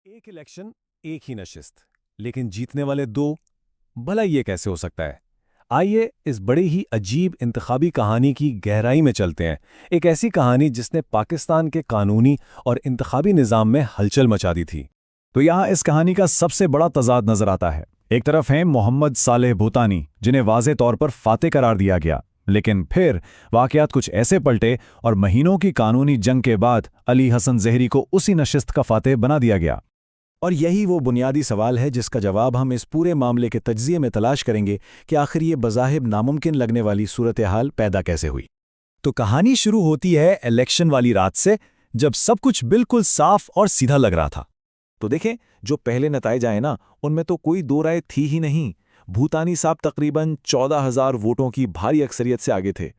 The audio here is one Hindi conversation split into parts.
एक इलेक्शन, एक ही नशिस्त, लेकिन जीतने वाले दो। भला ये कैसे हो सकता है? आइए इस बड़ी ही अजीब इंतखाबी कहानी की गहराई में चलते हैं। एक ऐसी कहानी जिसने पाकिस्तान के कानूनी और इंतखाबी निज़ाम में हलचल मचा दी थी। तो यहाँ इस कहानी का सबसे बड़ा तजाद नजर आता है। एक तरफ हैं मोहम्मद सालेह भूतानी, जिन्हें वाज़े तौर पर फाते करार दिया गया, लेकिन फिर वाक़यात कुछ ऐसे पलटे और महीनों की कानूनी जंग के बाद अली हसन ज़हरी को उसी नशिस्त का फाते बना दिया गया। और यही वो बुनियादी सवाल है जिसका जवाब हम इस पूरे मामले के तज्ज़िये में तलाश करेंगे कि आखिर ये बज़ाहिर नामुमकिन लगने वाली सूरत हाल पैदा कैसे हुई। तो कहानी शुरू होती है इलेक्शन वाली रात से, जब सब कुछ बिल्कुल साफ और सीधा लग रहा था। तो देखें, जो पहले नताइज आए ना, उनमें तो कोई दो राय थी ही नहीं। भूतानी साहब तकरीबन 14,000 वोटों की भारी अक्सरियत से आगे थे।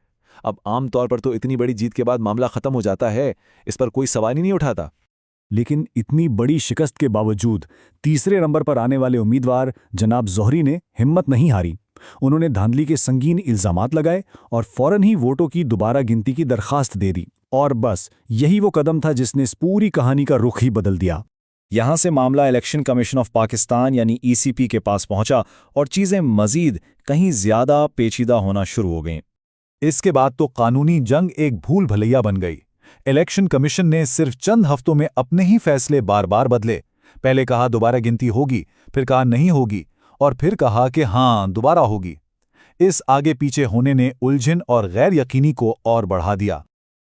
अब आमतौर पर तो इतनी बड़ी जीत के बाद मामला ख़त्म हो जाता है, इस पर कोई सवाल ही नहीं उठाता। लेकिन इतनी बड़ी शिकस्त के बावजूद तीसरे नंबर पर आने वाले उम्मीदवार जनाब ज़ोहरी ने हिम्मत नहीं हारी। उन्होंने धांधली के संगीन इल्ज़ामात लगाए और फौरन ही वोटों की दोबारा गिनती की दरखास्त दे दी। और बस यही वो कदम था जिसने इस पूरी कहानी का रुख ही बदल दिया। यहाँ से मामला इलेक्शन कमीशन ऑफ पाकिस्तान यानी ECP के पास पहुंचा और चीज़ें मज़ीद कहीं ज़्यादा पेचीदा होना शुरू हो गईं। इसके बाद तो कानूनी जंग एक भूल भलैया बन गई। इलेक्शन कमीशन ने सिर्फ चंद हफ्तों में अपने ही फैसले बार बार बदले। पहले कहा दोबारा गिनती होगी, फिर कहा नहीं होगी, और फिर कहा कि हाँ दोबारा होगी। इस आगे पीछे होने ने उलझन और गैर यकीनी को और बढ़ा दिया।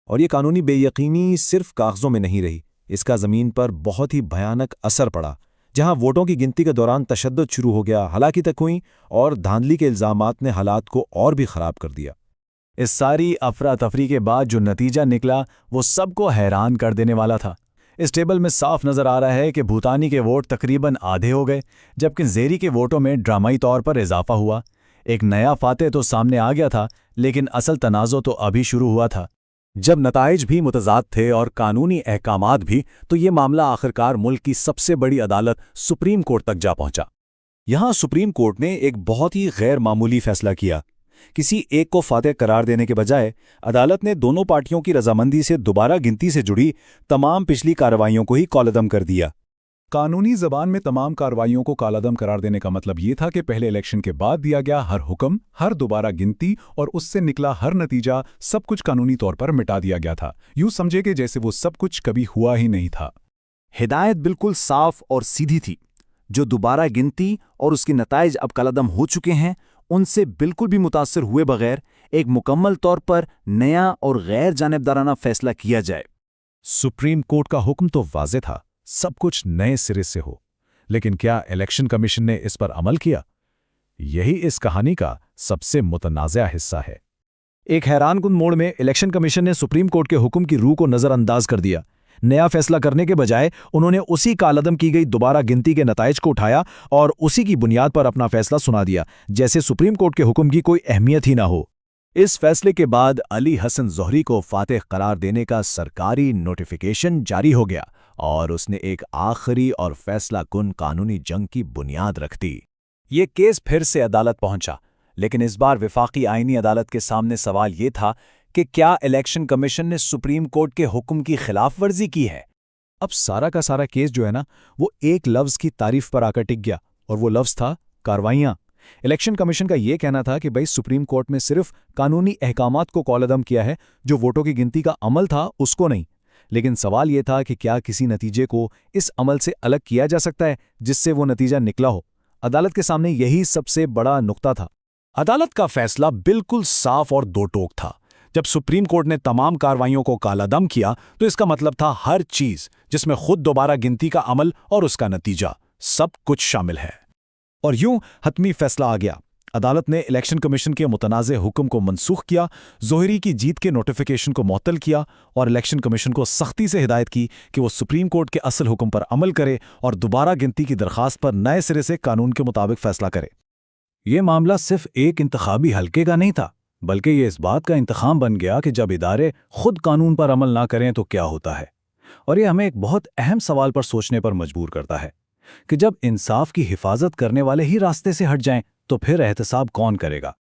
और ये कानूनी बेयकीनी सिर्फ कागजों में नहीं रही, इसका ज़मीन पर बहुत ही भयानक असर पड़ा। जहां वोटों की गिनती के दौरान तशद्दुद शुरू हो गया, हालाकी तक हुई, और धांधली के इल्ज़ामात ने हालात को और भी ख़राब कर दिया। इस सारी अफरा तफरी के बाद जो नतीजा निकला वो सबको हैरान कर देने वाला था। इस टेबल में साफ नजर आ रहा है कि भूतानी के वोट तकरीबन आधे हो गए, जबकि ज़ेरी के वोटों में ड्रामाई तौर पर इजाफा हुआ। एक नया फाते तो सामने आ गया था, लेकिन असल तनाज़ो तो अभी शुरू हुआ था। जब नताइज भी मुतज़ाद थे और कानूनी अहकामात भी, तो ये मामला आखिरकार मुल्क की सबसे बड़ी अदालत सुप्रीम कोर्ट तक जा पहुंचा। यहाँ सुप्रीम कोर्ट ने एक बहुत ही गैर मामूली फैसला किया। किसी एक को फाते करार देने के बजाय अदालत ने दोनों पार्टियों की रजामंदी से दोबारा गिनती से जुड़ी तमाम पिछली कार्रवाइयों को ही कॉलअदम कर दिया। कानूनी ज़बान में तमाम कार्रवाइयों को कालअदम करार देने का मतलब ये था कि पहले इलेक्शन के बाद दिया गया हर हुक्म, हर दोबारा गिनती और उससे निकला हर नतीजा, सब कुछ कानूनी तौर पर मिटा दिया गया था। यूं समझे कि जैसे वो सब कुछ कभी हुआ ही नहीं था। हिदायत बिल्कुल साफ और सीधी थी। जो दोबारा गिनती और उसके नताइज अब कालअदम हो चुके हैं, उनसे बिल्कुल भी मुतासर हुए बगैर एक मुकम्मल तौर पर नया और गैर जानिबदाराना फैसला किया जाए। सुप्रीम कोर्ट का हुक्म तो वाज़े था, सब कुछ नए सिरे से हो। लेकिन क्या इलेक्शन कमीशन ने इस पर अमल किया? यही इस कहानी का सबसे मुतनाज़ा हिस्सा है। एक हैरानकुन मोड़ में इलेक्शन कमीशन ने सुप्रीम कोर्ट के हुक्म की रूह को नज़रअंदाज कर दिया। नया फैसला करने के बजाय उन्होंने उसी कालअदम की गई दोबारा गिनती के नताइज को उठाया और उसी की बुनियाद पर अपना फैसला सुना दिया, जैसे सुप्रीम कोर्ट के हुक्म की कोई अहमियत ही ना हो। इस फैसले के बाद अली हसन ज़ोहरी को फातेह करार देने का सरकारी नोटिफिकेशन जारी हो गया और उसने एक आखिरी और फैसला कुन कानूनी जंग की बुनियाद रख दी। ये केस फिर से अदालत पहुंचा, लेकिन इस बार विफाकी आईनी अदालत के सामने सवाल ये था कि क्या इलेक्शन कमीशन ने सुप्रीम कोर्ट के हुक्म की खिलाफ वर्जी की है। अब सारा का सारा केस जो है ना, वो एक लफ्ज़ की तारीफ पर आकर टिक गया, और वो लफ्ज़ था कार्रवाइयाँ। इलेक्शन कमीशन का ये कहना था कि भाई सुप्रीम कोर्ट में सिर्फ कानूनी अहकामात को कॉलअदम किया है, जो वोटों की गिनती का अमल था उसको नहीं। लेकिन सवाल ये था कि क्या किसी नतीजे को इस अमल से अलग किया जा सकता है जिससे वो नतीजा निकला हो। अदालत के सामने यही सबसे बड़ा नुक्ता था। अदालत का फैसला बिल्कुल साफ और दो टोक था। जब सुप्रीम कोर्ट ने तमाम कार्रवाइयों को कालादम किया, तो इसका मतलब था हर चीज, जिसमें खुद दोबारा गिनती का अमल और उसका नतीजा, सब कुछ शामिल है। और यूं हतमी फैसला आ गया। अदालत ने इलेक्शन कमीशन के मुतनाज़े हुक्म को मनसूख किया, ज़ोहरी की जीत के नोटिफिकेशन को मुअत्तल किया और इलेक्शन कमीशन को सख्ती से हिदायत की कि वो सुप्रीम कोर्ट के असल हुक्म पर अमल करे और दोबारा गिनती की दरखास्त पर नए सिरे से कानून के मुताबिक फैसला करे। ये मामला सिर्फ एक इंतखाबी हलके का नहीं था, बल्कि ये इस बात का इंतखाम बन गया कि जब इदारे खुद कानून पर अमल ना करें तो क्या होता है। और ये हमें एक बहुत अहम सवाल पर सोचने पर मजबूर करता है कि जब इंसाफ की हिफाजत करने वाले ही रास्ते से हट जाएं, तो फिर एहतसाब कौन करेगा।